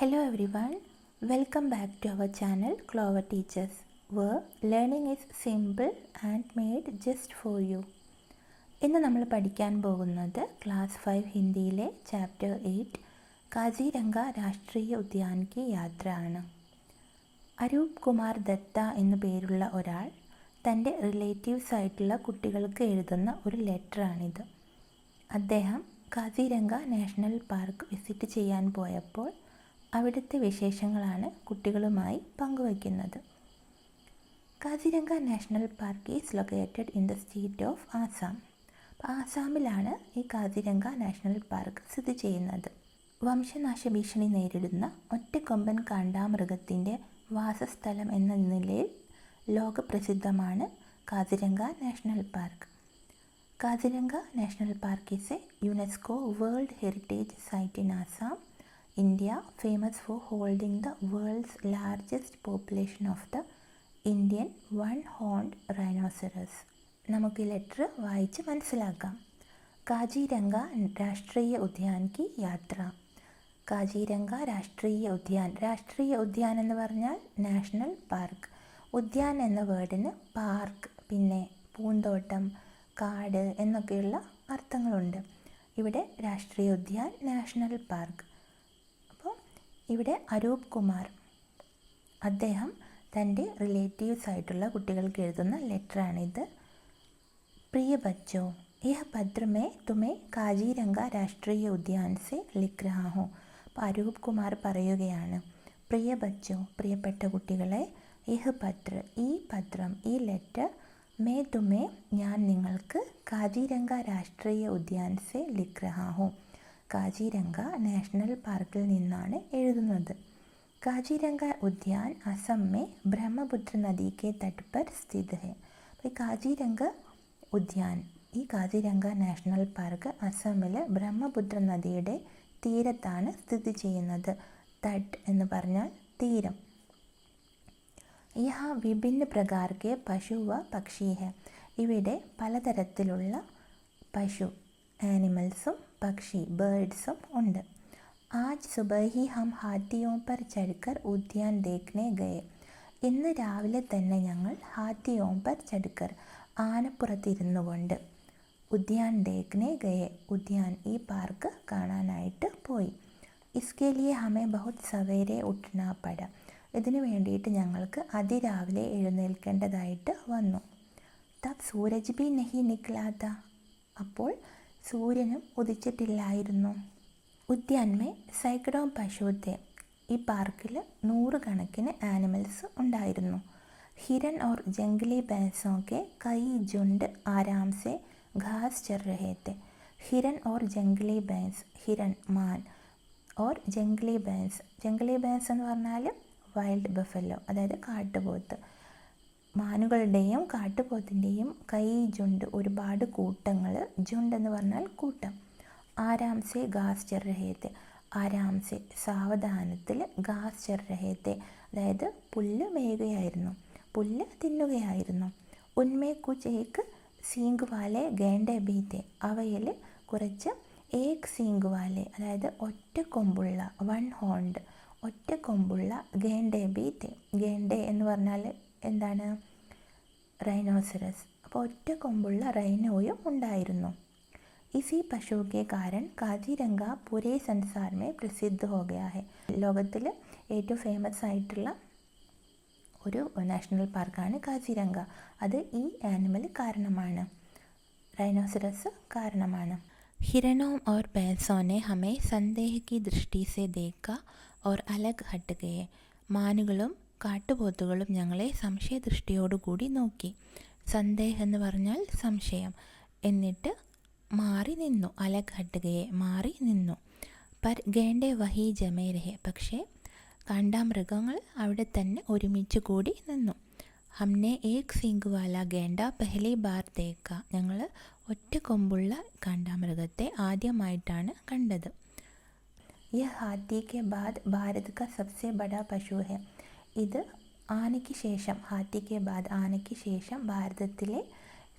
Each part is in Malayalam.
Hello everyone, welcome back to our channel Clover Teachers, where learning is simple and made just for you. ഇന്ന് നമ്മൾ പഠിക്കാൻ പോകുന്നത് ക്ലാസ് 5 ഹിന്ദിയിലെ ചാപ്റ്റർ 8 കാസിരംഗ രാഷ്ട്രീയ ഉദ്യാൻ की യാത്ര ആണ്. അരൂപ് കുമാർ ദത്ത എന്നു പേരുള്ള ഒരാൾ തൻ്റെ റിലേറ്റീവ്സ് ആയിട്ടുള്ള കുട്ടികൾക്ക് എഴുതുന്ന ഒരു ലെറ്ററാണിത്. അദ്ദേഹം കാസിരംഗ നാഷണൽ പാർക്ക് വിസിറ്റ് ചെയ്യാൻ പോയപ്പോൾ അവിടുത്തെ വിശേഷങ്ങളാണ് കുട്ടികളുമായി പങ്കുവയ്ക്കുന്നത്. Kaziranga national park is located in the state of Assam. ആസാമിലാണ് ഈ കാസിരംഗ നാഷണൽ പാർക്ക് സ്ഥിതി ചെയ്യുന്നത്. വംശനാശ ഭീഷണി നേരിടുന്ന ഒറ്റക്കൊമ്പൻ കാണ്ടാമൃഗത്തിൻ്റെ വാസസ്ഥലം എന്ന നിലയിൽ ലോകപ്രസിദ്ധമാണ് Kaziranga national park. Kaziranga national park is a UNESCO world heritage site in Assam, India, famous for holding the world's largest population of the Indian one-horned rhinoceros. നമുക്ക് ഈ ലെറ്റർ വായിച്ച് മനസ്സിലാക്കാം. കാസിരംഗ രാഷ്ട്രീയ ഉദ്യാൻ की യാത്ര. കാസിരംഗ രാഷ്ട്രീയ ഉദ്യാൻ. രാഷ്ട്രീയ ഉദ്യാൻ എന്ന് പറഞ്ഞാൽ നാഷണൽ പാർക്ക്. ഉദ്യാൻ എന്ന വേർഡിന് പാർക്ക്, പിന്നെ പൂന്തോട്ടം, കാട് എന്നൊക്കെയുള്ള അർത്ഥങ്ങളുണ്ട്. ഇവിടെ രാഷ്ട്രീയ ഉദ്യാൻ, നാഷണൽ പാർക്ക്. ഇവിടെ അരൂപ് കുമാർ അദ്ദേഹം തൻ്റെ റിലേറ്റീവ്സ് ആയിട്ടുള്ള കുട്ടികൾക്ക് എഴുതുന്ന ലെറ്ററാണിത്. പ്രിയ ബച്ചോ, യഹ് പത്ര മേ തുമേ കാസിരംഗ രാഷ്ട്രീയ ഉദ്യാൻ സെ ലിഖ് രഹാ ഹൂം. അപ്പോൾ അരൂപ് കുമാർ പറയുകയാണ്, പ്രിയ ബച്ചോ, പ്രിയപ്പെട്ട കുട്ടികളെ, യഹ് പത്ര, ഈ പത്രം, ഈ ലെറ്റർ, മേ തുമേ, ഞാൻ നിങ്ങൾക്ക്, കാസിരംഗ രാഷ്ട്രീയ ഉദ്യാൻ സെ ലിഖ് രഹാ ഹൂം, കാസിരംഗ നാഷണൽ പാർക്കിൽ നിന്നാണ് എഴുതുന്നത്. കാസിരംഗ ഉദ്യാൻ അസം മേ ബ്രഹ്മപുത്ര നദി കെ തട്ട് പർ സ്ഥിത് ഹെ. അപ്പോൾ കാസിരംഗ ഉദ്യാൻ, ഈ കാസിരംഗ നാഷണൽ പാർക്ക് അസമിലെ ബ്രഹ്മപുത്ര നദിയുടെ തീരത്താണ് സ്ഥിതി ചെയ്യുന്നത്. തട്ട് എന്ന് പറഞ്ഞാൽ തീരം. യഹാ വിഭിന്ന പ്രകാർ കെ പശു വ പക്ഷി ഹെ. ഇവിടെ പലതരത്തിലുള്ള പശു, ആനിമൽസും പക്ഷി, ബേർഡ്സും ഉണ്ട്. ആജ് സുബഹ് ഹി ഹം ഹാത്തിയോं पर चढ़कर ഉദ്യാൻ देखने गए. ഇന്ന് രാവിലെ തന്നെ ഞങ്ങൾ ഹാത്തിയോं पर चढ़कर, ആനപ്പുറത്തിരുന്നു കൊണ്ട്, ഉദ്യാൻ देखने गए, ഉദ്യാൻ, ഈ പാർക്ക് കാണാനായിട്ട് പോയി. इसके लिए हमें बहुत सवेरे उठना पड़ा. ഇതിനു വേണ്ടിയിട്ട് ഞങ്ങൾക്ക് അതിരാവിലെ എഴുന്നേൽക്കേണ്ടതായിട്ട് വന്നു. തബ് സൂരജ് ഭി നഹി നിക്ലാ താ. അപ്പോൾ സൂര്യനും ഉദിച്ചിട്ടില്ലായിരുന്നു. ഉദ്യാൻമേ സൈക്കഡോ പശു തെ. ഈ പാർക്കിൽ 100 കണക്കിന് ആനിമൽസ് ഉണ്ടായിരുന്നു. ഹിരൺ ഓർ ജംഗലി ഭैंसों के कई झुंड आराम से घास चर रहे थे. ഹിരൺ ഓർ ജംഗലി ഭैंस, ഹിരൺ മാൻ, ഓർ ജംഗലി ഭैंस, ജംഗലി ഭैंस എന്ന് പറഞ്ഞാൽ വൈൽഡ് ബഫല്ലോ, അതായത് കാട്ടുപോത്ത്. മാനുകളുടെയും കാട്ടുപോത്തിൻ്റെയും കൈ ജുണ്ട്, ഒരുപാട് കൂട്ടങ്ങൾ, ജുണ്ട് എന്ന് പറഞ്ഞാൽ കൂട്ടം. ആരാംസെ ഗാസ് ചർ രഹേത്തെ, ആരാംസെ സാവധാനത്തിൽ, ഗാസ് ചർ രഹേത്തെ, അതായത് പുല്ല് മേയുകയായിരുന്നു, പുല്ല് തിന്നുകയായിരുന്നു. ഉന്മേ കുച്ച് ഏക്ക് സീങ്ക് വാലെ ഗേണ്ടെ ബീത്തെ. അവയിൽ കുറച്ച് ഏക് സീങ്ക് വാലെ, അതായത് ഒറ്റ കൊമ്പുള്ള, വൺ ഹോൺഡ്, ഒറ്റ കൊമ്പുള്ള, ഗേണ്ടെ ബീത്തെ. ഗേണ്ടെ എന്ന് പറഞ്ഞാൽ എന്താണ്? റൈനോസറസ്. അപ്പോൾ ഒറ്റ കൊമ്പുള്ള റൈനോയും ഉണ്ടായിരുന്നു. ഇസി പശു കെ കാരൻ കാസിരംഗ പൂരേ സംസാർ മേ പ്രസിദ്ധ ഹോ ഗയാ ഹെ. ലോകത്തിൽ ഏറ്റവും ഫേമസ് ആയിട്ടുള്ള ഒരു നാഷണൽ പാർക്കാണ് കാസിരംഗ. അത് ഈ ആനിമൽ കാരണമാണ്, റൈനോസറസ് കാരണമാണ്. हिरणों और भैंसों ने हमें संदेह की दृष्टि से देखा और अलग हट गए. മാനുകളും കാട്ടുപോത്തുകളും ഞങ്ങളെ സംശയദൃഷ്ടിയോടുകൂടി നോക്കി. സന്ദേഹം എന്ന് പറഞ്ഞാൽ സംശയം. എന്നിട്ട് മാറി നിന്നു. അലഗ് ഹട്ടുകയെ, മാറി നിന്നു. പർ ഗേണ്ടെ വഹി ജമേ രഹെ. പക്ഷേ കാണ്ടാമൃഗങ്ങൾ അവിടെ തന്നെ ഒരുമിച്ച് കൂടി നിന്നു. ഹംനെ ഏക് സീങ്ക് വാല ഗേണ്ട പെഹ്ലി ബാർ ദേക്ക. ഞങ്ങൾ ഒറ്റ കൊമ്പുള്ള കാണ്ടാമൃഗത്തെ ആദ്യമായിട്ടാണ് കണ്ടത്. യഹ് ഹാത്തി കെ ബാദ് ഭാരത് കാ സബ്സെ ബഡാ പശു ഹെ. ഇത് ആനയ്ക്ക് ശേഷം, ഹാത്തി കെ ബാദ്, ആനയ്ക്ക് ശേഷം ഭാരതത്തിലെ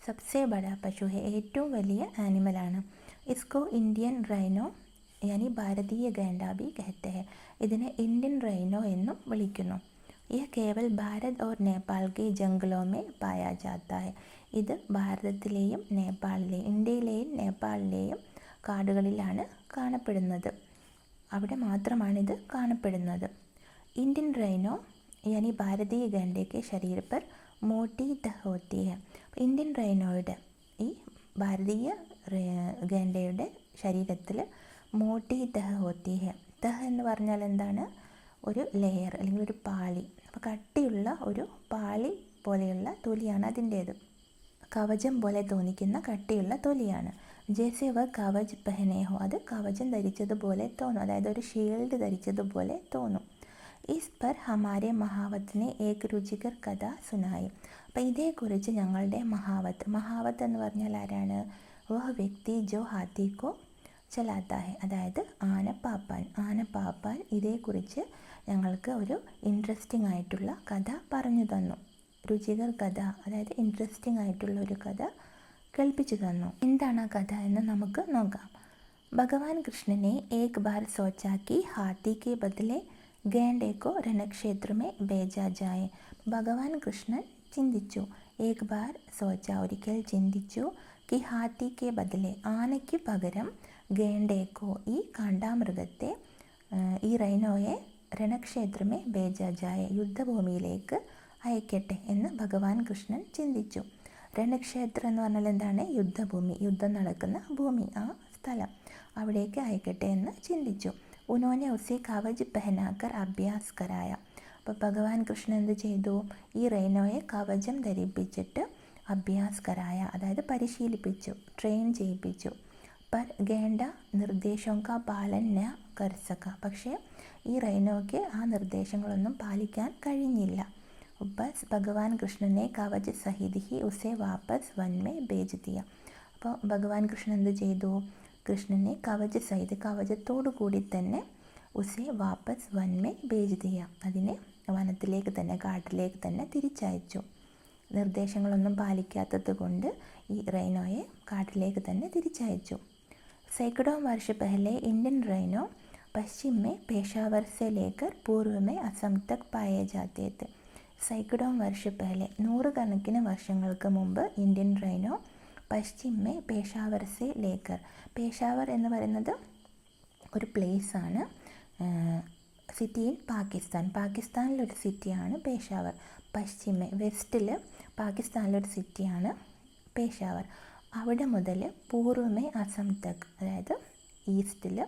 സബ്സെ ബഡാ പശു ഹെ, ഏറ്റവും വലിയ ആനിമലാണ്. ഇസ്കോ ഇന്ത്യൻ റൈനോ यानी ഭാരതീയ ഗാൻഡ भी कहते हैं. ഇതിനെ ഇന്ത്യൻ റൈനോ എന്നും വിളിക്കുന്നു. यह केवल भारत और नेपाल के जंगलों में पाया जाता है. ഇത് ഭാരതത്തിലെയും നേപ്പാളിലെയും ഇന്ത്യയിലെയും നേപ്പാളിലെയും കാടുകളിലാണ് കാണപ്പെടുന്നത്. അവിടെ മാത്രമാണിത് കാണപ്പെടുന്നത്. ഇന്ത്യൻ റൈനോ यानी भारतीय गैंडे के शरीर पर मोटी तह होती है. ഇന്ത്യൻ റൈനോയുടെ ഈ ഭാരതീയ ഗാൻഡയുടെ ശരീരത്തിൽ മോട്ടി തഹ് ഹോത്തി ഹെ. തഹ് എന്ന് പറഞ്ഞാൽ എന്താണ്? ഒരു ലെയർ അല്ലെങ്കിൽ ഒരു പാളി. അപ്പോൾ കട്ടിയുള്ള ഒരു പാളി പോലെയുള്ള തൊലിയാണ് അതിൻ്റേത്. കവചം പോലെ തോന്നിക്കുന്ന കട്ടിയുള്ള തൊലിയാണ്. ജേസെ വ കവച് പെഹനേഹോ, അത് കവചം ധരിച്ചതുപോലെ തോന്നും, അതായത് ഒരു ഷീൽഡ് ധരിച്ചതുപോലെ തോന്നും. ഇസ് പർ ഹമാരെ മഹാവത്തിനെ ഏക് രുചികർ കഥ സുനായി. അപ്പോൾ ഇതേക്കുറിച്ച് ഞങ്ങളുടെ മഹാവത്ത് എന്ന് പറഞ്ഞാൽ ആരാണ്? വഹ് വ്യക്തി ജോ ഹാത്തിക്കോ ചലാത്ത ഹെ, അതായത് ആനപ്പാപ്പാൻ ഇതേക്കുറിച്ച് ഞങ്ങൾക്ക് ഒരു ഇൻട്രസ്റ്റിംഗ് ആയിട്ടുള്ള കഥ പറഞ്ഞു തന്നു. രുചികർ കഥ, അതായത് ഇൻട്രസ്റ്റിംഗ് ആയിട്ടുള്ള ഒരു കഥ കേൾപ്പിച്ചു തന്നു. എന്താണ് ആ കഥ എന്ന് നമുക്ക് നോക്കാം. ഭഗവാൻ കൃഷ്ണനെ ഏക് ബാർ സോച്ചാ കി ഹാത്തി കെ ബദലെ ഗാൻഡെ കോ രണക്ഷേത്ര മേ ഭേജാ ജായേ. ഭഗവാൻ കൃഷ്ണൻ ചിന്തിച്ചു, ഏക് ബാർ സോച്ച, ഒരിക്കൽ ചിന്തിച്ചു, കി ഹാത്തി കെ ബദലെ, ആനയ്ക്ക് പകരം ഗാൻഡേക്കോ, ഈ കാണ്ടാമൃഗത്തെ, ഈ റൈനോയെ രണക്ഷേത്രമേ ഭേജാ ജായേ, യുദ്ധഭൂമിയിലേക്ക് അയക്കട്ടെ എന്ന് ഭഗവാൻ കൃഷ്ണൻ ചിന്തിച്ചു. രണക്ഷേത്രം എന്ന് പറഞ്ഞാൽ എന്താണ്? യുദ്ധഭൂമി, യുദ്ധം നടക്കുന്ന ഭൂമി, ആ സ്ഥലം, അവിടേക്ക് അയക്കട്ടെ എന്ന് ചിന്തിച്ചു. ഉനോനെ ഉസേ കവച് പെഹനാക്കർ അഭ്യാസ് കരായ. അപ്പോൾ ഭഗവാൻ കൃഷ്ണൻ എന്ത് ചെയ്തു? ഈ റൈനോയെ കവചം ധരിപ്പിച്ചിട്ട് അഭ്യാസ് കരായ, അതായത് പരിശീലിപ്പിച്ചു, ട്രെയിൻ ചെയ്യിപ്പിച്ചു. പർ ഗേണ്ട നിർദ്ദേശം കാ പാലൻ ന കർ സക, പക്ഷേ ഈ റൈനോയ്ക്ക് ആ നിർദ്ദേശങ്ങളൊന്നും പാലിക്കാൻ കഴിഞ്ഞില്ല. ബസ് ഭഗവാൻ കൃഷ്ണനെ കവച് സഹിത് ഹി ഉസേ വാപ്പസ് വൻ മേ ഭേജ് ദിയ. അപ്പോൾ ഭഗവാൻ കൃഷ്ണൻ എന്ത് ചെയ്തു? കൃഷ്ണനെ കവച് സഹിത്, കവചത്തോടു കൂടി തന്നെ ഉസേ വാപ്പസ് വൻ മേ ഭേജ് ദിയ, അതിനെ വനത്തിലേക്ക് തന്നെ, കാട്ടിലേക്ക് തന്നെ തിരിച്ചയച്ചു. നിർദ്ദേശങ്ങളൊന്നും പാലിക്കാത്തത് കൊണ്ട് ഈ റൈനോയെ കാട്ടിലേക്ക് തന്നെ തിരിച്ചയച്ചു. सैकड़ों वर्ष पहले इंडियन रैनो पश्चिम में पेशावर से लेकर पूर्व में असम तक पाए जाते थे. सैकड़ों वर्ष पहले, നൂറുകണക്കിന് വർഷങ്ങൾക്ക് മുമ്പ് ഇന്ത്യൻ റൈനോ പശ്ചിം മേ പേഷാവർ സെ ലേക്കർ, പേഷാവർ എന്ന് പറയുന്നത് ഒരു പ്ലേസാണ്, സിറ്റി ഇൻ പാകിസ്ഥാനിലൊരു സിറ്റിയാണ് പേഷാവർ. പശ്ചിമേ, വെസ്റ്റിൽ പാകിസ്ഥാനിലൊരു സിറ്റിയാണ് പേഷാവർ. അവിടെ മുതൽ പൂർവമേ അസം തക്, അതായത് ഈസ്റ്റിൽ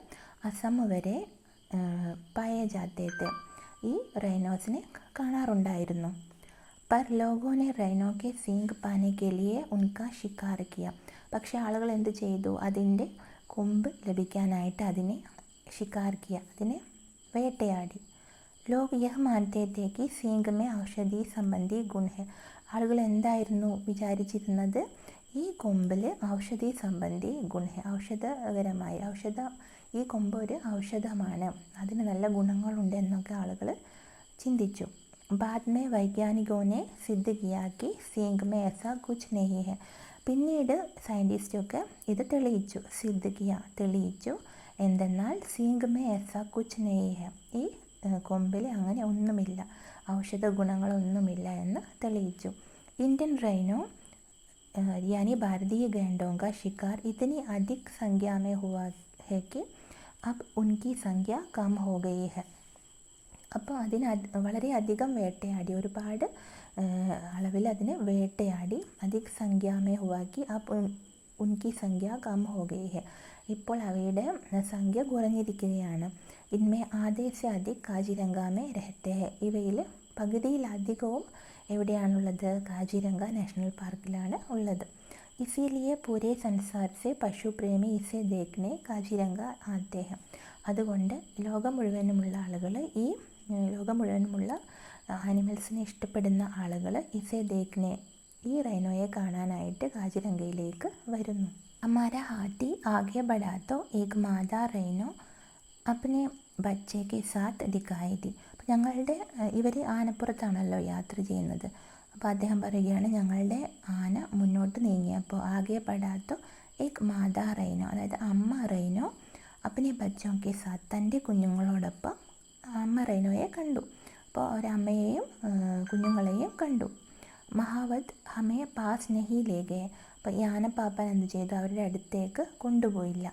അസം വരെ പായ ജാത്തേത്തെ, ഈ റൈനോസിനെ കാണാറുണ്ടായിരുന്നു. പർ ലോഗോനെ റൈനോ കെ സീംഗ് പാനെ കെ ലിയെ ഉൻകാ ഷിക്കാർ കിയ. പക്ഷേ ആളുകൾ എന്ത് ചെയ്തു? അതിൻ്റെ കൊമ്പ് ലഭിക്കാനായിട്ട് അതിനെ ഷിക്കാർ കിയ, അതിനെ വേട്ടയാടി. ലോഗ് യഹ് മാനത്തെ തേ കി സീംഗ് മേ ഔഷധി സംബന്ധി ഗുൺ ഹെ. ആളുകൾ എന്തായിരുന്നു വിചാരിച്ചിരുന്നത്? ഈ കൊമ്പിൽ ഔഷധി സംബന്ധി ഗുൺ ഹെ, ഔഷധകരമായി, ഈ കൊമ്പ് ഒരു ഔഷധമാണ്, അതിന് നല്ല ഗുണങ്ങളുണ്ട് എന്നൊക്കെ ആളുകൾ ചിന്തിച്ചു. ബാദ് മേ വൈജ്ഞാനികോനെ സിദ്ധ കിയാക്കി സീംഗ് മേ ऐसा कुछ नहीं है. പിന്നീട് സയൻറ്റിസ്റ്റൊക്കെ ഇത് തെളിയിച്ചു, സിദ്ധ കിയ, തെളിയിച്ചു. എന്തെന്നാൽ സീംഗ് മേ ऐसा कुछ नहीं है, ഈ കൊമ്പിൽ അങ്ങനെ ഒന്നുമില്ല, ഔഷധ ഗുണങ്ങളൊന്നുമില്ല എന്ന് തെളിയിച്ചു. ഇന്ത്യൻ റൈനോ यानी भारतीय गैंडों का शिकार इतनी अधिक संख्या में हुआ है कि अब उनकी संख्या कम हो गई है. അപ്പോൾ വളരെയധികം വേട്ടയാടി, ഒരുപാട് അളവിൽ അതിനെ വേട്ടയാടി. അധിക് സംഖ്യാമേ ഹുവാക്കി അബ് ഉൻകി സംഖ്യ കം ഹോ ഗയി ഹെ, ഇപ്പോൾ അവയുടെ സംഖ്യ കുറഞ്ഞിരിക്കുകയാണ്. ഇൻമേ ആധേ സെ അധിക് കാജിരംഗാമേ രഹത്തെ ഹെ, ഇവയിൽ പകുതിയിലധികവും എവിടെയാണുള്ളത്? കാജിരംഗ നാഷണൽ പാർക്കിലാണ് ഉള്ളത്. ഇസിലിയെ പൂരെ സംസാർ സെ പശു പ്രേമി ഇസെ ദേഖ്നെ കാജിരംഗ ആത്തെ ഹെ. അതുകൊണ്ട് ലോകം മുഴുവനുമുള്ള ആളുകൾ, ഈ ലോകം മുഴുവനുമുള്ള ആനിമൽസിനെ ഇഷ്ടപ്പെടുന്ന ആളുകൾ ഇസെ ദേഖ്നെ, ഈ റൈനോയെ കാണാനായിട്ട് കാജിരംഗയിലേക്ക് വരുന്നു. ഹമാര ഹാത്തി ആകെ ബഡാത്തോ ഏക് മാതാ റൈനോ അപ്നെ ബച്ചെ കെ സാത്ത് ദിഖായി ദി. ഞങ്ങളുടെ ഇവർ ആനപ്പുറത്താണല്ലോ യാത്ര ചെയ്യുന്നത്. അപ്പോൾ അദ്ദേഹം പറയുകയാണ്, ഞങ്ങളുടെ ആന മുന്നോട്ട് നീങ്ങിയപ്പോൾ ആകെ പടാത്തോ ഏക് മാതാ റൈനോ, അതായത് അമ്മ റൈനോ अपने बच्चों के साथ തൻ്റെ കുഞ്ഞുങ്ങളോടൊപ്പം അമ്മ റൈനോയെ കണ്ടു. അപ്പോൾ ഒരമ്മയെയും കുഞ്ഞുങ്ങളെയും കണ്ടു. മഹാവത് ഹമേ പാസ് നഹി ലേ ഗയേ. അപ്പോൾ ഈ ആനപ്പാപ്പൻ എന്ത് ചെയ്തു? അവരുടെ അടുത്തേക്ക് കൊണ്ടുപോയില്ല.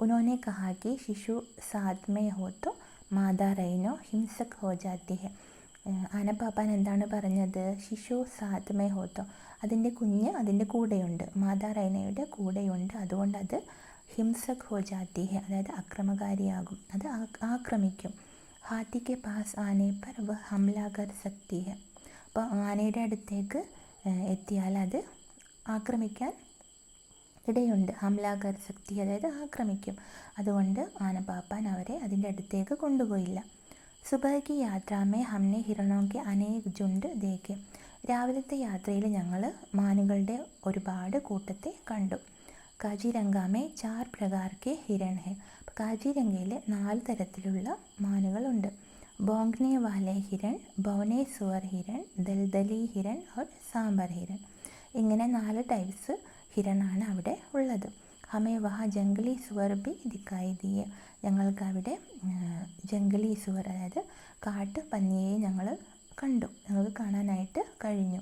ഉനോനെ കഹാ കി ശിശു സാത്ത് മേ ഹോ തോ മാതാ റൈനോ ഹിംസക് ഹോ ജാത്തി ഹെ. ആനപ്പാപ്പാൻ എന്താണ് പറഞ്ഞത്? ശിശു സാത്ത് മേ ഹോ തോ, അതിൻ്റെ കുഞ്ഞ് അതിൻ്റെ കൂടെയുണ്ട്, മാതാ റൈനയുടെ കൂടെയുണ്ട്, അതുകൊണ്ട് അത് ഹിംസക് ഹോ ജാത്തി ഹെ, അതായത് അക്രമകാരിയാകും, അത് ആക്രമിക്കും. ഹാത്തി കെ പാസ് ആനെ പർ വ ഹംല കർ സക്തി ഹെ. അപ്പോൾ ആനയുടെ അടുത്തേക്ക് എത്തിയാൽ അത് ആക്രമിക്കാൻ ഇടയുണ്ട്. ഹംല കർ സക്തി, അതായത് ആക്രമിക്കും. അതുകൊണ്ട് ആനപ്പാപ്പാൻ അവരെ അതിൻ്റെ അടുത്തേക്ക് കൊണ്ടുപോയില്ല. സുബഹ കി യാത്രാമേ ഹംനെ ഹിരണോ കെ അനേക് ജുണ്ട് ദേഖെ. രാവിലത്തെ യാത്രയിൽ ഞങ്ങൾ മാനുകളുടെ ഒരുപാട് കൂട്ടത്തെ കണ്ടു. കാജിരംഗാമേ 4 പ്രകാർ കെ ഹിരൺ ഹെ. കാജിരംഗയിൽ 4 തരത്തിലുള്ള മാനുകളുണ്ട്. ബോങ്നെ വാലെ ഹിരൺ, ബൗനെ സുവർ ഹിരൺ, ദൽദലി ഹിരൺ और സാമ്പർ ഹിരൺ. ഇങ്ങനെ 4 ടൈപ്സ് ഹിരണാണ് അവിടെ ഉള്ളത്. ഹമേ വഹാ ജംഗലി സുവർ ബി ദിക്കായി ദിയെ. ഞങ്ങൾക്ക് അവിടെ ജംഗലി സുവർ, അതായത് കാട്ട് പന്നിയെ ഞങ്ങൾ കണ്ടു, ഞങ്ങൾക്ക് കാണാനായിട്ട് കഴിഞ്ഞു.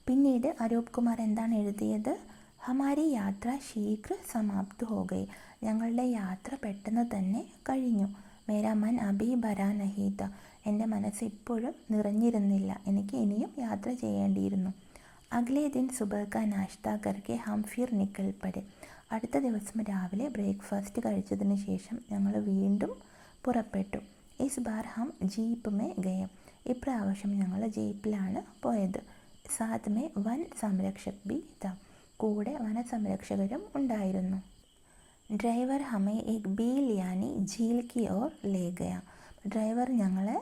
പിന്നീട് അരൂപ് കുമാർ എന്താണ് എഴുതിയത്? ഹമാരി യാത്ര ശീഘ്ര സമാപ്ത് ഹോ ഗയി. ഞങ്ങളുടെ യാത്ര പെട്ടെന്ന് തന്നെ കഴിഞ്ഞു. മേരാ മൻ അഭി ഭരാ നഹി ത. എൻ്റെ മനസ്സ് ഇപ്പോഴും നിറഞ്ഞിരുന്നില്ല, എനിക്ക് ഇനിയും യാത്ര ചെയ്യേണ്ടിയിരുന്നു. അഗ്ലേ ദിൻ സുബഹ കാ നാശ്ത കർക്കെ ഹം ഫിർ നിക്കൽ പടെ. അടുത്ത ദിവസം രാവിലെ ബ്രേക്ക്ഫാസ്റ്റ് കഴിച്ചതിന് ശേഷം ഞങ്ങൾ വീണ്ടും പുറപ്പെട്ടു. Is bar Hum jeep may ഗയെ. ഇപ്രാവശ്യം ഞങ്ങൾ ജീപ്പിലാണ് പോയത്. സാത്ത് മേ വൻ സംരക്ഷക് ബി ത. കൂടെ വനസംരക്ഷകരും ഉണ്ടായിരുന്നു. ഡ്രൈവർ ഹമേ ഏക് ബീൽ യാനി झील की ओर ले गया. ഡ്രൈവർ ഞങ്ങളെ,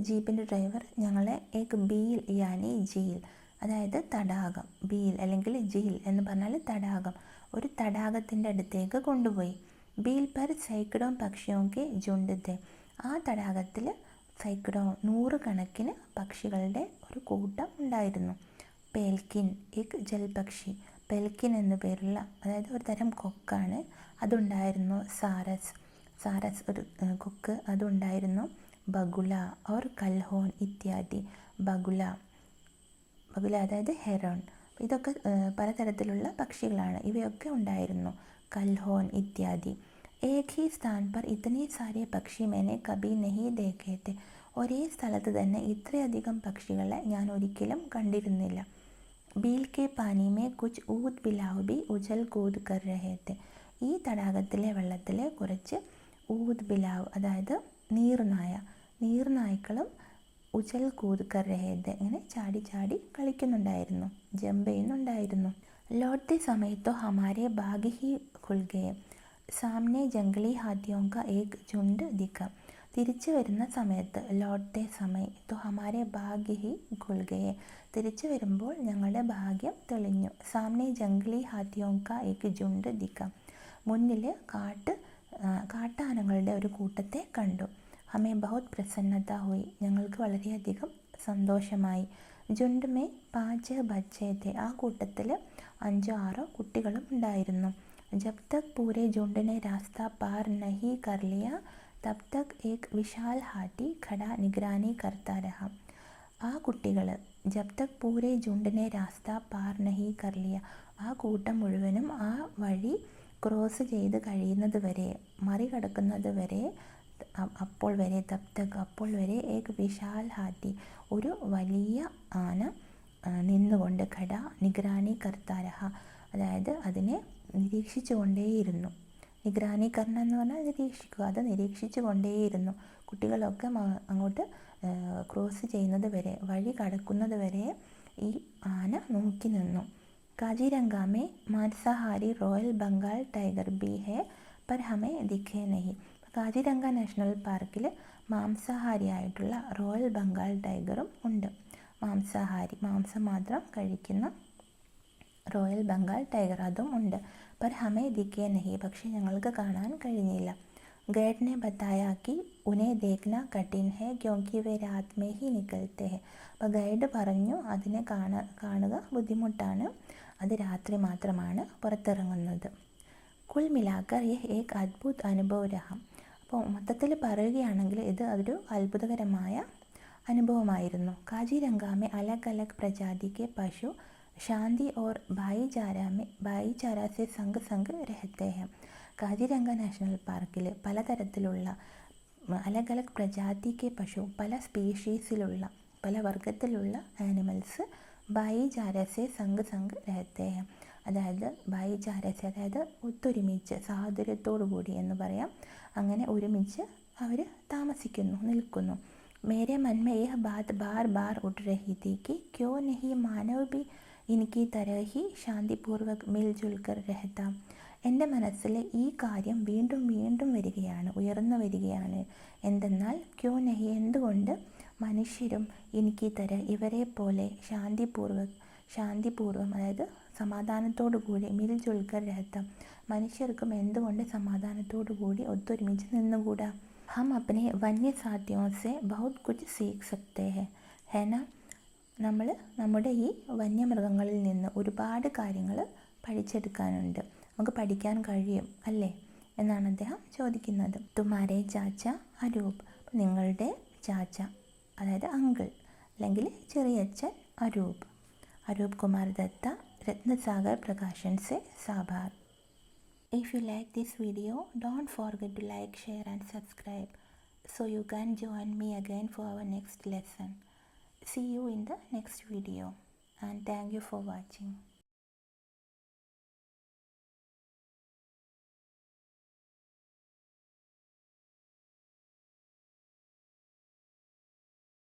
ജീപ്പിൻ്റെ ഡ്രൈവർ ഞങ്ങളെ ഏക് ബീൽ യാനി झील, അതായത് തടാകം, ബീൽ അല്ലെങ്കിൽ झील എന്ന് പറഞ്ഞാൽ തടാകം, ഒരു തടാകത്തിൻ്റെ അടുത്തേക്ക് കൊണ്ടുപോയി. ബീൽ പർ സൈക്കഡോ പക്ഷിയോ കെ ജുണ്ട് തെ. ആ തടാകത്തിൽ സൈക്കഡോ 100 കണക്കിന് പക്ഷികളുടെ ഒരു കൂട്ടം ഉണ്ടായിരുന്നു. പേൽക്കിൻ ഏക് ജൽപക്ഷി. പെൽക്കിൻ എന്നു പേരുള്ള, അതായത് ഒരു തരം കൊക്കാണ്, അതുണ്ടായിരുന്നു. സാരസ് ഒരു കൊക്ക്, അതുണ്ടായിരുന്നു. ബഗുല ഓർ കൽഹോൻ ഇത്യാദി. ബഗുല അതായത് ഹെറോൺ. ഇതൊക്കെ പലതരത്തിലുള്ള പക്ഷികളാണ്, ഇവയൊക്കെ ഉണ്ടായിരുന്നു. കൽഹോൻ ഇത്യാദി. ഏക് ഹി സ്ഥാൻ പർ ഇതനെ സാരെ പക്ഷി മേനെ കബി നഹി ദേഖേ തെ. ഒരേ സ്ഥലത്ത് തന്നെ ഇത്രയധികം പക്ഷികളെ ഞാൻ ഒരിക്കലും കണ്ടിരുന്നില്ല. ബീൽ കെ പാനി മേ കുച്ച് ഊത് ബിലാവ് ബി ഉജൽ കൂത് കർ രഹേ തെ. ഈ തടാകത്തിലെ വെള്ളത്തിൽ കുറച്ച് ഊത് ബിലാവ്, അതായത് നീർനായ്ക്കളും ഉജൽ കൂത് കർ രഹേ തെ, ഇങ്ങനെ ചാടി ചാടി കളിക്കുന്നുണ്ടായിരുന്നു, ജമ്പ് ചെയ്യുന്നുണ്ടായിരുന്നു. ലौटते समय तो हमारे बाग ही खुल गए. सामने जंगली हाथियों का एक झुंड दिखा. തിരിച്ചു വരുന്ന സമയത്ത് ലോട്ടെ സമയ तो हमारे भाग ही खुल गए. തിരിച്ചു വരുമ്പോൾ ഞങ്ങളുടെ ഭാഗ്യം തെളിഞ്ഞു. സാമനെ ജംഗ്ലി ഹാത്തിയോं का एक झुंड दिखा. മുന്നിൽ കാട്ടാനകളുടെ ഒരു കൂട്ടത്തെ കണ്ടു. ഹമേ ബഹുത് പ്രസന്നത ഹുയി. ഞങ്ങൾക്ക് വളരെയധികം സന്തോഷമായി. ജുണ്ട് മേ 5 ബച്ചേ തെ. ആ കൂട്ടത്തിൽ 5-6 കുട്ടികളും ഉണ്ടായിരുന്നു. ജബ് തക് പൂരെ ജുണ്ടിനെ രാസ്ത പാർ നഹി കർ ലിയ തബ് തക് ഏക് വിശാൽ ഹാത്തി ഖടാ നിഗരാനി കർത്താ രഹ. ആ കുട്ടികൾ ജബ് തക് പൂരെ ജുണ്ടിനെ രാസ്ത പാർ നഹി കർ ലിയ, ആ കൂട്ടം മുഴുവനും ആ വഴി ക്രോസ് ചെയ്ത് കഴിയുന്നത് വരെ, മറികടക്കുന്നത് വരെ, അപ്പോൾ വരെ ഏക് വിശാൽ ഹാത്തി, ഒരു വലിയ ആന നിന്നുകൊണ്ട് ഖടാ നിഗരാനി കർത്താ രഹ, അതായത് അതിനെ നിരീക്ഷിച്ചു കൊണ്ടേയിരുന്നു. നിഗരാനി കർണ എന്ന് പറഞ്ഞാൽ നിരീക്ഷിക്കുക, അത് നിരീക്ഷിച്ചു കൊണ്ടേയിരുന്നു. കുട്ടികളൊക്കെ അങ്ങോട്ട് ക്രോസ് ചെയ്യുന്നത് വരെ, വഴി കടക്കുന്നത് വരെ ഈ ആന നോക്കി നിന്നു. കാജിരംഗാമേ മാംസാഹാരി റോയൽ ബംഗാൾ ടൈഗർ ബി ഹെ പർ ഹമേ ദിഖേ നഹി. കാജിരംഗ നാഷണൽ പാർക്കിൽ മാംസാഹാരിയായിട്ടുള്ള റോയൽ ബംഗാൾ ടൈഗറും ഉണ്ട്. മാംസം മാത്രം കഴിക്കുന്ന റോയൽ ബംഗാൾ ടൈഗർ, അതും ഉണ്ട്. പർ ഹമേ ദിഖേ നഹി, പക്ഷേ ഞങ്ങൾക്ക് കാണാൻ കഴിഞ്ഞില്ല. ഗൈഡ് ने बताया कि उन्हें देखना कठिन है क्योंकि वे रात में ही निकलते हैं. അപ്പോൾ ഗൈഡ് പറഞ്ഞു അതിനെ കാണുക ബുദ്ധിമുട്ടാണ്, അത് രാത്രി മാത്രമാണ് പുറത്തിറങ്ങുന്നത്. കുൽ മിലാക്കർ യഹ് ഏക് അദ്ഭുത് അനുഭവ് രഹ. അപ്പോൾ മൊത്തത്തിൽ പറയുകയാണെങ്കിൽ ഇത് ഒരു അത്ഭുതകരമായ അനുഭവമായിരുന്നു. കാജിരംഗ में अलग अलग प्रजाति के पशु शांति और भाईचारा से संग संग रहते हैं. കാജിരംഗ നാഷണൽ പാർക്കിൽ പലതരത്തിലുള്ള അലഗ് അലഗ് പ്രജാതിക്ക് പശു, പല സ്പീഷീസിലുള്ള പല വർഗത്തിലുള്ള ആനിമൽസ് ഭായിചാരസെ സംഗ് സംഗ് രഹത്തെ ഹെ. അതായത് ഭായിചാരസെ അതായത് ഒത്തൊരുമിച്ച് സാഹോദര്യത്തോടു കൂടി എന്ന് പറയാം. അങ്ങനെ ഒരുമിച്ച് അവർ താമസിക്കുന്നു, നിൽക്കുന്നു. मेरे मन में यह बात बार बार उठ रही थी कि क्यों नहीं मानव भी इनकी तरह ही शांतिपूर्वक मिलजुल कर रहता. എൻ്റെ മനസ്സിൽ ഈ കാര്യം വീണ്ടും വീണ്ടും വരികയാണ്, ഉയർന്നു വരികയാണ്. എന്തെന്നാൽ ക്യോ നഹി എന്തുകൊണ്ട് മനുഷ്യരും എനിക്ക് തര ഇവരെ പോലെ ശാന്തിപൂർവം അതായത് സമാധാനത്തോടു കൂടി മിൽജുൽക്കർ രഹത്ത മനുഷ്യർക്കും എന്തുകൊണ്ട് സമാധാനത്തോടു കൂടി ഒത്തൊരുമിച്ച് നിന്നുകൂടാ. हम अपने वन्य साथियों से बहुत कुछ सीख सकते हैं है ना. നമ്മൾ നമ്മുടെ ഈ വന്യമൃഗങ്ങളിൽ നിന്ന് ഒരുപാട് കാര്യങ്ങൾ പഠിച്ചെടുക്കാനുണ്ട്, നമുക്ക് പഠിക്കാൻ കഴിയും അല്ലേ എന്നാണ് അദ്ദേഹം ചോദിക്കുന്നത്. തുമാരെ ചാച്ച അരൂപ്, നിങ്ങളുടെ ചാച്ച അതായത് അങ്കിൾ അല്ലെങ്കിൽ ചെറിയച്ഛൻ അരൂപ് കുമാർ ദത്ത, രത്നസാഗർ പ്രകാശൻ സെ സാഭാർ. If you like this video, don't forget to like, share and subscribe so you can join me again for our next lesson. See you in the next video and thank you for watching.